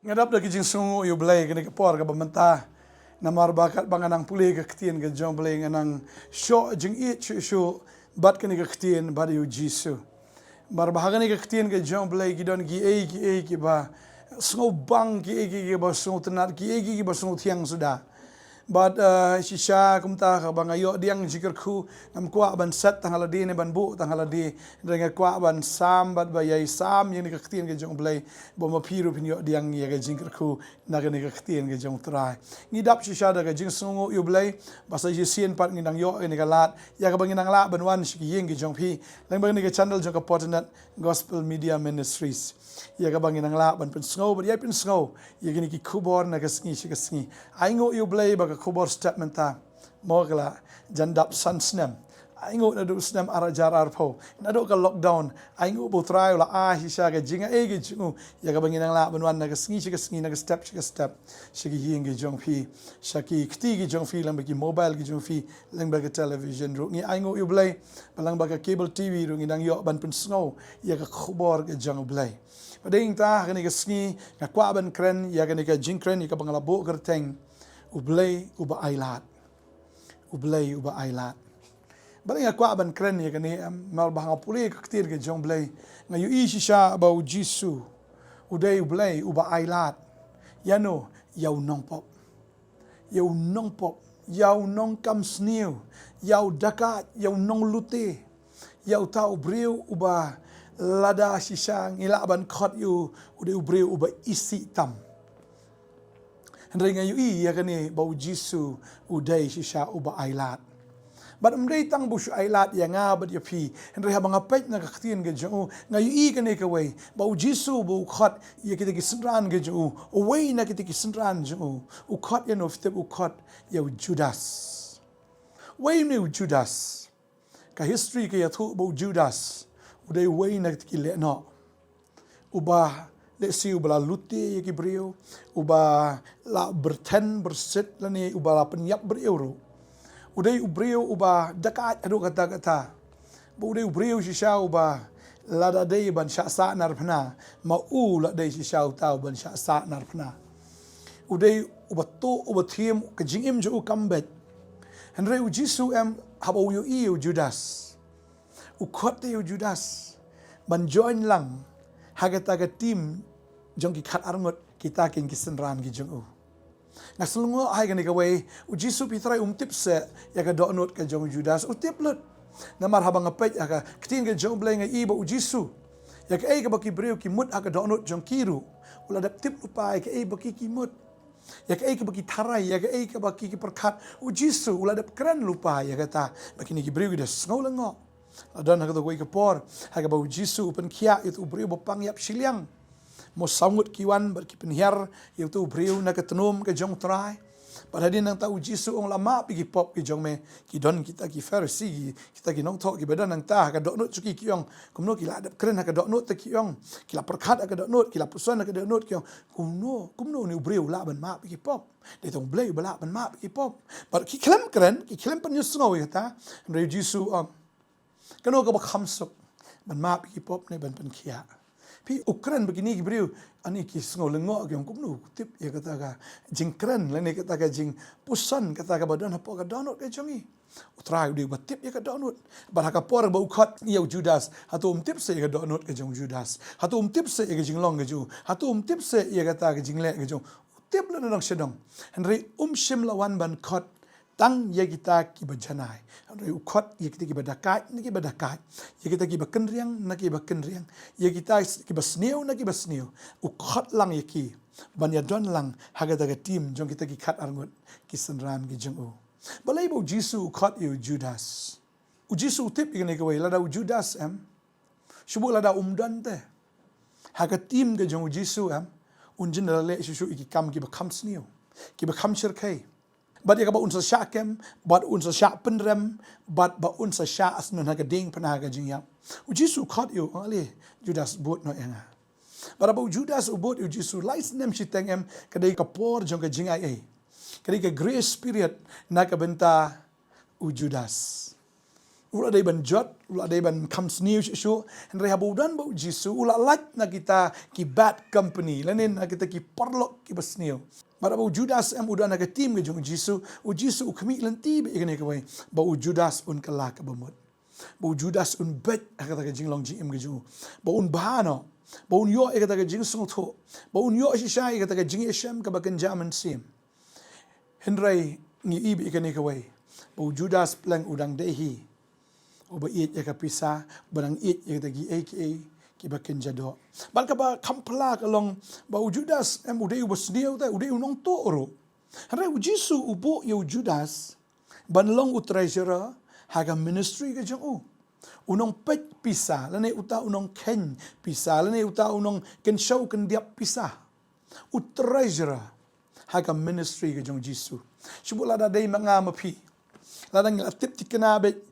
Ngadap lagi jing sungu yu Blei kini kapor ka bamanta namar bakat banganang pulih ka ketien ka jong Blei nganang syo jing it syu bat kini ka ketien bad yu Jisu. Bar bahagani ka ketien ka jong Blei gidon ki ba sungu bang ki ba sungu tenat ki ba sungu tiang sudah. But shisha kumta ka bangayo diang jikirku nam kwa ban set tanghaladi ne ban bu tanghaladi dengan kwa ban sam bat bayai sam yang ni ketien ke jong Blei bo ma piru pinyo diang ye ke jikirku naga ni ketien ke jong trai ngidap shisha da ke jing sungu yu Blei basa yisien pat ngindang yo ni ka lat ya ka banginang la ban wan shi yeng ke jong pi lang bang ni ke channel jong ka Potternet Gospel Media Ministries ya ka banginang la ban pen snow but ya pen snow ya gini ki khubor na ka sngi shi ka sngi aingo yu Blei ba khubor statement ta mogla jandap san snem aingo na do snem arajar arpo na do ka lockdown aingo bo try la hisha ga jinga ge jingu ya ga banginang la banwan na sngi na step shigi hingi jong fi shaki kti gi jong fi lang bagi mobile gi jong fi lang bagi television ru ngi aingo yu Blei balang bagi cable TV ru ngi dang yo ban pun snow ya ga khubor ge jong Blei pading ta ga ni ga sngi ga kwa ban kren ya ga ni ga jing kren ka bangala bo gerteng Blei uba ailat. Blei uba ailat. Baling akwa ban kren ya kani mal bahang puli ka ketir ke jong Blei. Ngayu shisha ba Jisu. Udai Blei uba ailat. Yano yau nong pop. Yau nong pop. Yau nong kam sniu. Yau dakat. Yau nong lute. Yau tau breu uba lada shisha ngila ban khot yu. Udai breu uba isi tam. Hendrai ngayu ya kani bau Jisu udai shisha uba ailat. But umdai tang bushu ailat ya ngabat ya pi. Hendrai habang apet na kaktian ke jong ngayu kani kawai bau Jisu bau khot ya kita kisendran ke jong away na kita kisendran jong ukot ya no fitep ukot ya Judas. Way ni Judas. Ka history ke ya thu bau Judas udai way na kita kile no. Ubah lesi ubah lute yaki beriu, ubah la berten berset lani ubah la penyap bereuro. Udai beriu ubah dekat adu kata-kata. Udai beriu shisha ubah la dadai ban syasa narpana, mau la dai shisha tau ban syasa narpana. Udai ubah tu ubah tim kejingim jo kambet. Henry Jisu habau yu Judas. Ukot yu Judas ban join lang. Haga-taga tim jong ki khat arngot kita kin kisenran ki jong u. Na selungo ai kan ikawai Jisu pitrai tip se ya ka donot ka jong Judas tip lut. Na mar habang apet ya ka kitin ka jong Blei nga iba Jisu. Ya ka ai ka baki breu ki mut aka donot jong kiru. Ula dap tip lupai ka ai baki ki mut. Ya ka ai ka baki tarai ya ka ai ka baki ki perkat Jisu ula dap keren lupa ya kata baki ni ki breu ki des ngolengok. Dan hak tu koi kapor, hak bau Jisu upen kia itu beriu bapang yap Shillong. Mo sangut kiwan berkipenhiar itu beriu nak ketenum ke jong trai. Pada dia nang tahu Jisu ong lama pergi pop ke jong me kidon kita ki Farisi kita ki nong tok ki badan nang tah ka dok nut cuki kiong kumno kila adap keren hak dok nut te kiong kila perkat hak dok nut kila pusan hak dok nut kiong kumno ni beriu la ban ma pergi pop. Dia tong Blei bala ban ma pergi pop. Bar ki klem keren ki klem pen yusngo kata Andrei Jisu kano ka bakhamsok ban map ki pop ne ban pen kia pi ukran begini gibriu ani ki sngo lengo gyong kumnu tip ya kata ka jingkran lene kata ka jing pusan kata ka badan hapo ka donut ka jongi utrai di batip ya ka donut bar ka por ba ukhat ya Judas hatu tip se ka donut ka jong Judas hatu tip se ka jing long ka ju hatu tip se ya kata ka jing le ka jong tip la nang sedong henry shim lawan ban khot tang ya kita ki bajanai andai ukot ya kita ki badakat ni ki badakat ya kita ki bakenriang na ki bakenriang ya kita ki basniu na ki basniu ukot lang ya ki ban ya don lang haga daga tim jong kita ki khat arngot ki senran ki jong u balai bo Jisu ukot yu Judas Jisu tip ikene ka wei lada Judas shubu lada umdan te haga tim ke jong Jisu unjin le shu iki kam ki bakam sniu ki bakam shirkai Bat ya ka ba unsa syakem, bat unsa syak penrem, bat ba unsa syak asnon haga ding panaga jingya. Jisu khot yu ali Judas bot no enga. Bara ba Judas ubot yu Jisu lais nem shiteng kadai kapor jong ka jingai ai. Kadai ka grace spirit na ka benta u Judas. ula day ban jot, ula day ban kam sniu shu, henry habudan bau jisu, ula like na kita ki bad company, lanin na kita ki parlok ki basniu. Mara bau Judas udan na tim ke jong jisu, u jisu kami lenti be ikane ke wai, bau Judas un kala ka bamut. Bau Judas un bet kata ke jinglong jim ke jong. Bau un bahano, bau un yo kata ke jing song tho, bau un yo shisha kata ke jing eshem ka bakan jaman sim. Henry ni ibi ikane ke wai, bau Judas plang udang dehi. Oba it ya kapisa, barang it ya tagi aka ki bakin jado. Bal ka ba kampla kalong bau Judas udai ubas dia utai udai unong to ro. Hare Jisu ubo yo Judas banlong treasurer haga ministry ke jong unong pet pisa lane uta unong ken pisa lane uta unong ken show ken diap pisa. Treasurer haga ministry ke jong Jisu. Subula da dai manga mapi. Ladang atip tikanabe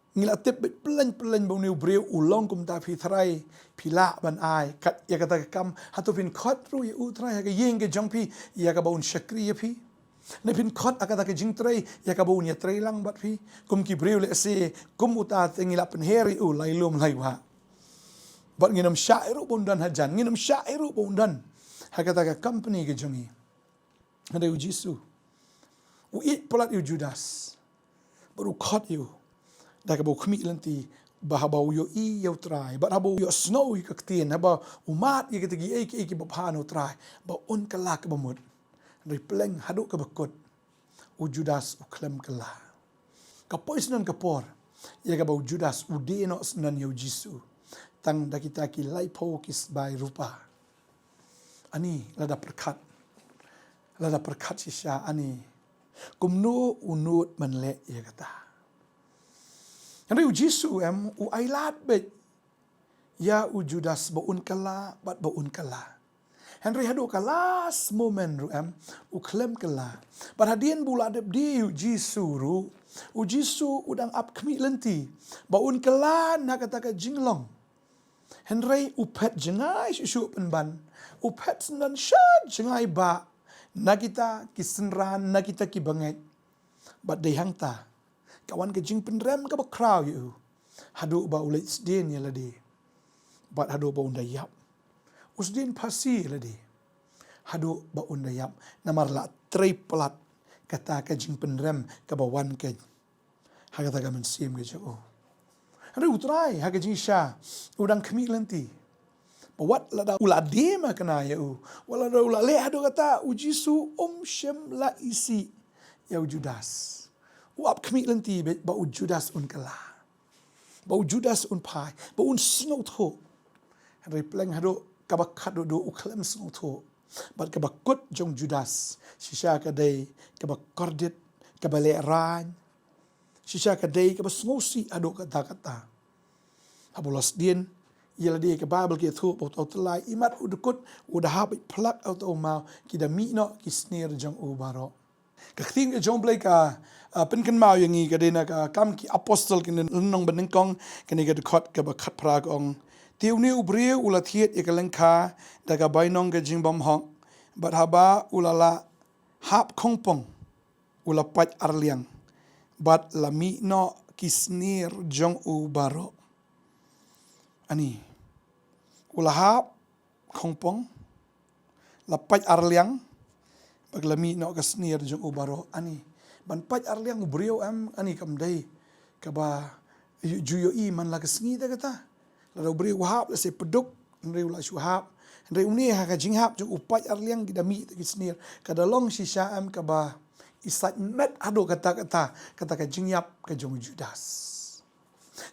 ngilatip pelan bau niu breu ulong kum ta phi thrai phila ban ai kat ya kata kam hatu pin khot ru ya utrai ha yeng ke jong phi ya ka baun shakri ya phi ne pin khot akata ke jing trai ya ka baun ya trai lang bat phi kum ki breu le se kum uta ngila pen heri u lai lum lai wa bat nginam syairu bundan hajan nginam syairu bundan ha kata ka company ke jongi ada Jisu u it pelat you Judas baru khot you dah bau kami lanti bahabau yo I yo try but habau yo snow yo kaktien haba umat yo kitagi ek babhano try ba on kalak bamut repleng haduk ka bakot u Judas u klem kala kapois nan kapor ya ka bau Judas u deno nan yo Jisu tang dakita ki laipo kis bai rupa ani lada perkat sisya ani kumnu unut manle ya kata. Henry Jisu u ailat bet ya u Judas baun kala bat baun kala. Henry hadu ka last moment ru u klem kala. But hadien bula dep di u Jisu ru u Jisu udang ap kmi lenti baun kala na kata ka jinglong. Henry u pet jengai shu penban u pet nan shad jengai ba na kita kisenran na kita ki banget. But they hangta kawan ke jing penrem ka bakraw yu hadu ba ulai sdin ya ladi bat hadu ba undayap usdin pasi ladi hadu ba undayap namarla triplat kata ka jing penrem ka bawan ke hagata ka mensim ke jo hadu utrai haga jing sha udang kemi lenti bawat lada ulade ma kana yu wala da ulale hadu kata ujisu shem la isi ya Judas uap kami lenti bau Judas un kala. Bau Judas un pai. Bau un snow tho. Hari pleng hado kabakat do uklem snow tho. Bat kabakut jong Judas. Shisha kadai kabakordit kabale ran. Shisha kadai kabasngosi ado kata-kata. Habulas din ialah dia ke Bible ke thu bau tau telai imat udukut udah habit plak auto mau kida mino kisnir jong ubaro. Kakting ke jong Blei ka penken mau yang ni kadena ka kam ki apostol kin nong benengkong kini ka dekot ka bakat prag ong tiu ni ubriu ula thiet ya kalengka daga bainong ka jingbam hok bat haba ulala hap kongpong ula pat arliang bat lami no kisnir jong ubaro ani ula hap kongpong lapat arliang paglami no kasnir jong ubaro ani ban pat arliang ubrio ani kamdai kaba juyo I man la kasngi ta kata la ubrio hap la se peduk nri ula shuhap nri uni ha ka jinghap jong upat arliang gidami ta kisnir kada long shisha kaba isat met ado kata ka jingyap ka jong Judas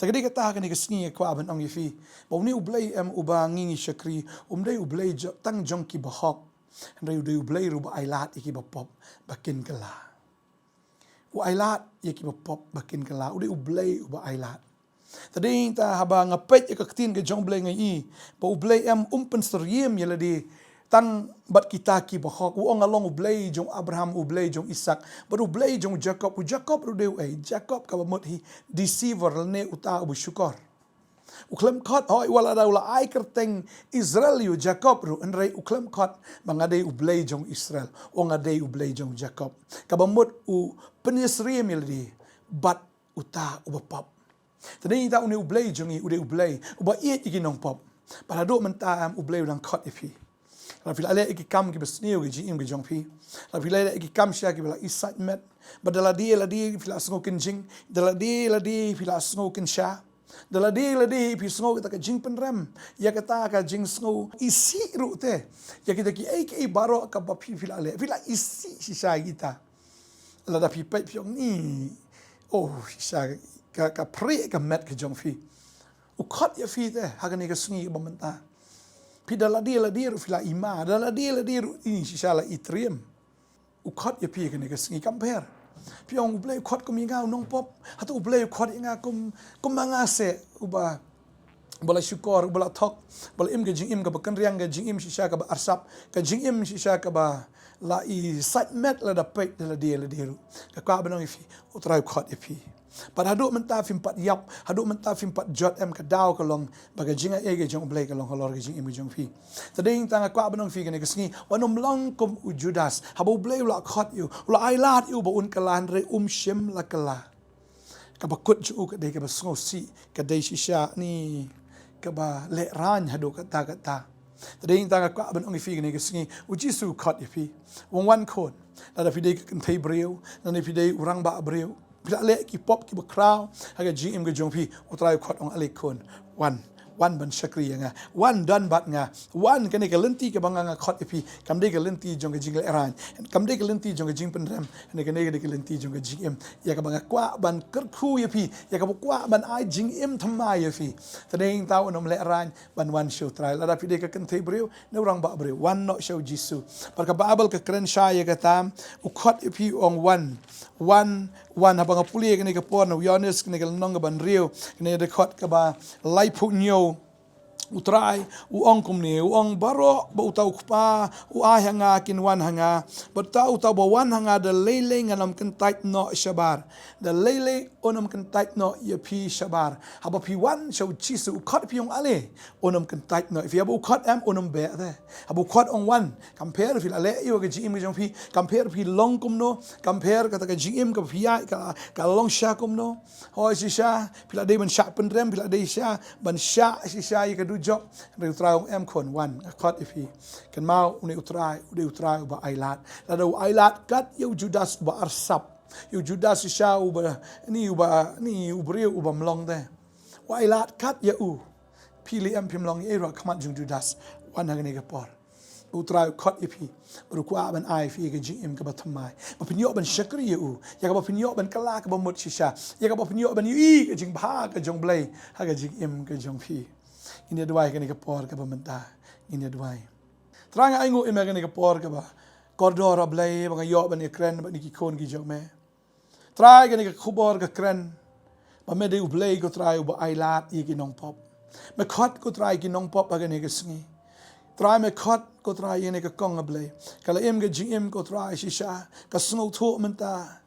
tagadi kata ka ni kasngi ko aban ong yifi bawni ublay uba ngingi shakri umdai ublay tang jong ki bahok Henry udah Blei ruba ailat iki bapop bakin kala. U ailat iki bapop bakin kala. Udah Blei uba ailat. Tadi ta haba ngapet ya kaktin ke jong Blei ngai. Ba Blei pensriem ya ladi tang bat kita ki bahok u ngalong Blei jong Abraham Blei jong Ishak. Baru Blei jong Jacob Jacob rude Jacob ka bamot hi deceiver ne uta u syukor. Uklem kot hoi wala da ula ai kerteng Israel yu Jacob ru enrei uklem kot bangadei ublei jong Israel o ngadei ublei jong Jacob kabamut u penisrim yaldi bat uta ubapap Tadi ta uni Blei jongi ude Blei uba iet iki nong pop. Pada do mentah Blei udang kot ipi. La fila ale iki kam ki besniu ki jing ki jong pi. La fila ale iki kam sya ki bela excitement. Badala dia fila sngo kin jing. Dala dia fila sngo kin sya. Dala dia pi sngo kita ka jing penrem. Ya kata ka jing sngo isi ru te. Ya kita ki ai baro ka ba pi fila ale. Fila isi sisa kita. La da pi pai piong ni. Oh sisa ka pre ka met ka jong fi. Ukot ya fi te hagani ka sngi ba menta. Pi dala dia ru fila ima. Dala dia ru ini sisa la itriem. Ukot ya pi ka ni ka sngi compare. Piong Blei ukot ko mingau nong pop. Hatu Blei ukot inga kum mangase uba bola syukur bola tok bola im ke jing im ka bakan riang ke jing im sisa ka ba arsap ka jing im sisa ka ba la i sat met la da pet la dia ru. Ka ka banong ifi utrai ukot ipi. Pada haduk mentah fim pat yap, haduk mentah fim pat jot em ke dau ke long baga jinga ege jong Blei ke long holor ke jing im jong fi. Tading tanga kwa banong fi ke ne kesngi wanom long kum ujudas. Habu Blei la khot yu, la ai lat yu ba un kalan re shem la kala. Ka ba kut ju ke de ke ba sngo si ke de shisha ni ke ba le ran haduk kata. Tading tanga kwa banong fi ke ne kesngi ujisu khot ipi. Wong wan kon. La da fi de ke thei breu, na fi de urang ba breu. Bila le ki pop ki bakraw haga GM ke jongpi utrai khot ong ale kon one ban shakri nga one dan bat nga one kene ke lenti ke banga nga khot ipi kamde ke lenti jong ke jingle eran kamde ke lenti jong ke jing penrem ne kene ke lenti jong ke GM ya ka banga kwa ban kerku ipi ya ka kwa ban ai jing im thamai ipi tadeng tau nom le eran ban one show try la fi de ke kan thei breu ne urang ba breu one not show jisu par ka babel ke kren sha ya ka tam u khot ipi ong one habang puli kene ke por no yones kene ke nong ban rio kene de khot ka ba lai phu nyo utrai uong kumni uong baro ba utau kupa hanga kin wan hanga batau utau ba wan hanga de lele nganam kan tait no shabar de lele onam kan tait no ya pi shabar haba pi wan show chisu khot pi ong ale onam kan tait no if ya bu khot am onam be de habu khot ong wan compare fil ale yo ke jim jong pi compare pi long kum no compare kata ke jim ka pi ka long sha kum no ho sha pila de ban sha pen rem pila de sha ban sha ka du job re utrai ong em kon one khot ifi kan mau uni utrai ba ailat la do ailat kat yo judas ba arsap yo judas sha uba ni ubreu uba mlong de wa ailat kat ya u pili em pim long era kamat jung judas one hangane ke por utrai khot ifi baru kwa ban ai fi ke jim ke batamai ba pinyo ban shakri ya ka ba pinyo ban kala ka ba mut shisha ya ka ba pinyo ban yi ke jing bha ke jong Blei ha ke jim ke jong fi ini dua kene ke por ke pemerintah ini dua terang aingu ime kene ke por ke ba koridor Blei bang yo ban ekran ban ki kon ki jome try kene ke khubor ke kren ba me de Blei ko try ba ailat i ki nong pop me khot ko try ki nong pop ba kene ke sngi try me khot ko try ene ke kong Blei kala em ke gm ko try shisha ka sngo thu menta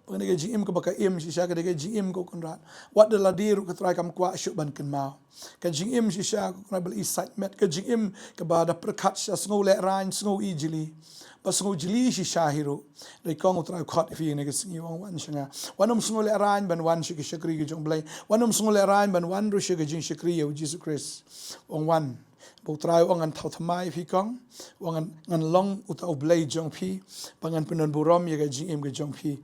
Pag nag-GM ko baka im siya kada GM ko kunrat. What the ladiru ka try kam kwa syuk ban kan mau. Ka GM siya ko kunrat bal excitement ka GM ka ba da perkat siya sngo le ran sngo ijili. Ba sngo jili siya hiro. Dai kong try khot fi ne ka sngi wang wan siya. Wanom sngo le ran ban wan siya shakri ka jong Blei. Wanom sngo le ran ban wan ru siya ka jing shakri ya Jesus Christ. Wang wan. Bau try wang an Nongthymmai fi kong. Wang an long utau Blei jong fi. Pangan penon burom ya ka GM ka jong fi.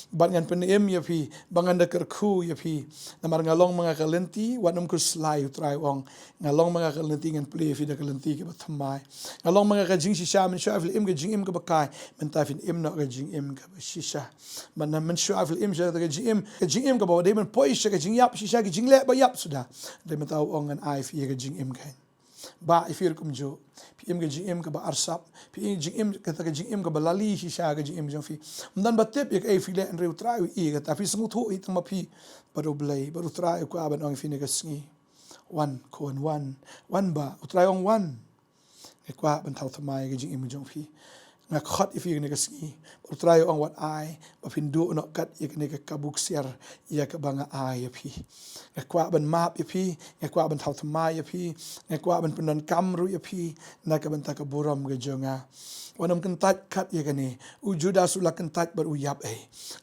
Bangan penem ya pi bangan da kerku ya pi namar ngalong mga kalenti wanam ko slai utrai ong ngalong mga kalenti ngan play fi da kalenti ke batamai ngalong mga kajing shisha men shafil im ke jing im ke bakai men tafin im no ke jing im ke shisha man men shafil im sha ke jing im ke ba de men poi sha ke jing yap shisha ke jing le ba yap sudah de men tau ong an ai fi ke jing im ke ba ifir kum jo pm ke gm ke ba arsap pm gm kata ke gm ke balali shisha ke gm jong fi mdan batep ek ai file en reutrai i ke ta fi sngu thu i tama fi baru Blei baru trai ko aban ong fi ne ke sngi one ba utrai ong one ke kwa ban Nongthymmai ke gm jong fi nga khat ifi ni ka sngi utrai ong wat ai ba phin du no kat ik ni ka kabuk siar ya ka banga ai phi nga kwa ban map phi nga kwa ban thau thmai phi nga kwa ban punan kamru phi na ka ban ta ka buram ga jonga wanam kan tat khat ya ni u juda sula kan tat bar u yap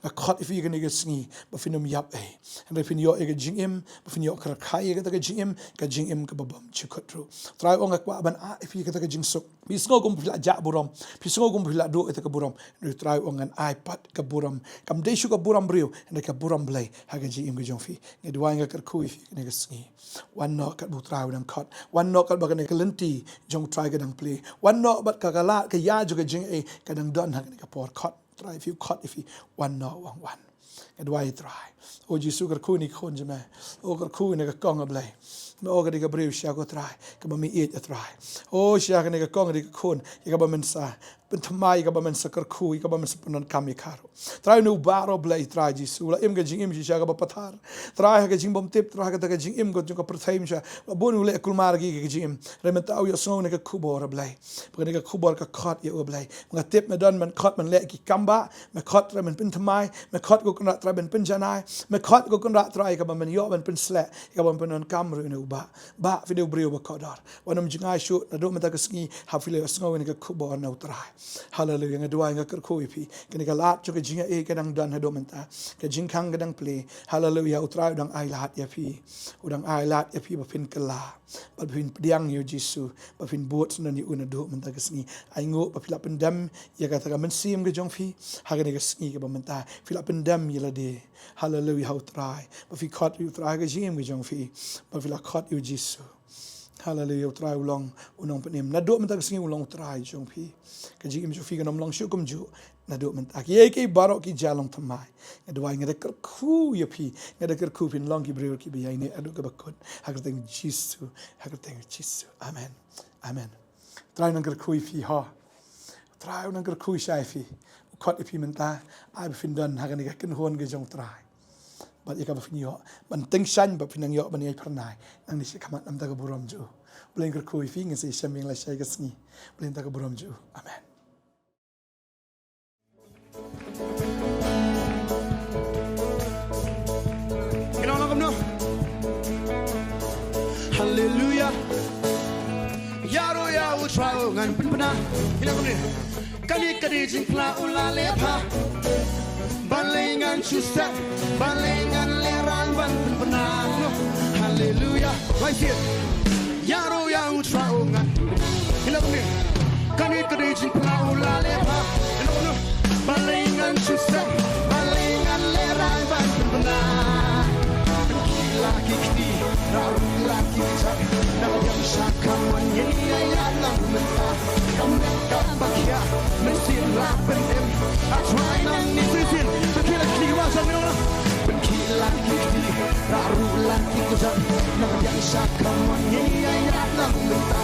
nga khat ifi ni ka sngi ba phinum yap and if yo e jing im ba phin yo kra khai ka ta jing im ka babam chikotru trai ong kwa ban a ifi ka ta jing sok bi sngo kum phla ja buram pi sngo kum phla do ka buram nu trai ong an ipad ka buram kam de shu ka buram brio and ka buram blei ha ka jing im ka jong fi nge dwa nga kar khu ifi ni ka sngi wan no ka bu trai dang khat wan no ka ba ka ne ka lenti jong trai ka dang play wan no bat ka la ka ya ju ka jing ka dang don ha ka por khat try if you cut if you one no one and why try o jisu kar khu ni khon jame o kar khu ni ka kong a blei o ka di ka briu sha ko try ka ba mi eat a try o sha ka ni ka kong di ka khon ka ba men sa Nongthymmai ka ba men sa kar khu ka ba men sa punan kami karo try no baro blei try jisu la im ka jing im sha ka ba pathar try ka jing bom tip try ka ta ka jing im ko ka prathaim sha bon ule kulmar gi ka jing im re men ta yo so ne ka khubor blei ba ni ka khubor ka khat ye o blei nga tip me don man khat man le ki kamba me khat re men Nongthymmai me khat ko kana tra ben pin janai me khat ko kana try ka ba men yo ben pin sle ka ba punan kamru ne ba video brio ba kodar wanam jingai shu na do mata ka sngi ha file sngo ne ka khubor na utrai hallelujah nga dua nga kar khu ipi kini ka lat chu ka jinga e ka dang dan ha do menta ka jing khang ka dang play hallelujah utrai dang ai lat ya pi udang ai lat ya pi ba pin kala ba pin pdiang yo jisu ba pin bot na ni una do menta ka sngi ai ngo ba pila pendam ya ka ta ka men sim ka jong fi ha ka ni ka sngi ka ba menta pila pendam ya la de hallelujah utrai ba fi khat yu utrai ka jim ka jong fi ba pila khat yu jisu hallelujah utrai ulong unong penim na do menta ka sngi ulong utrai jong fi ka jim ju fi ka nom long shu kum ju na do menta ki ke barok ki jalong thamai adwai nga kar khu ya phi nga kar khu pin long ki breur ki bi ai ne adu ka bakon hagateng jisu amen amen trai nang kar khu fi ha trai nang kar khu shai fi khat ipi menta ai fin don hagani ka kin hon ge jong trai but ikaba fin yo ban teng shan ba fin yo ban ai pranai nang ni kamat nam ta ka buram ju bleng kar khu fi nge se shaming la shai ga sngi bleng ta ka buram ju amen hallelujah yaro ya utra ngan pinpana ilakum ni kani jing pla ula lepa balengan chusa balengan leran ban pinpana hallelujah right here yaro ya utra ngan ilakum ni kani jing pla ula lepa ilakum balengan chusa balengan leran ban pinpana laki kini laki cari nak yang syakam menyia yang menta kami kapakia mestilah pendem atrai nang ni sisin sekira kini wasang ni orang benkila kini raru laki cari nak yang syakam menyia yang menta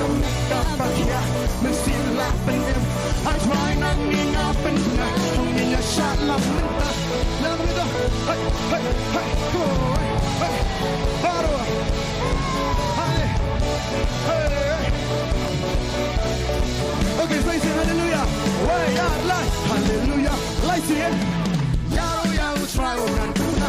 kami kapakia mestilah pendem atrai nang ni ngapenda kami syakam menta nak kita hey hey hey hey Haro, hey, hey. Okay, so say hallelujah. Way out, hallelujah. Lights in. Yaro, yaro, try on.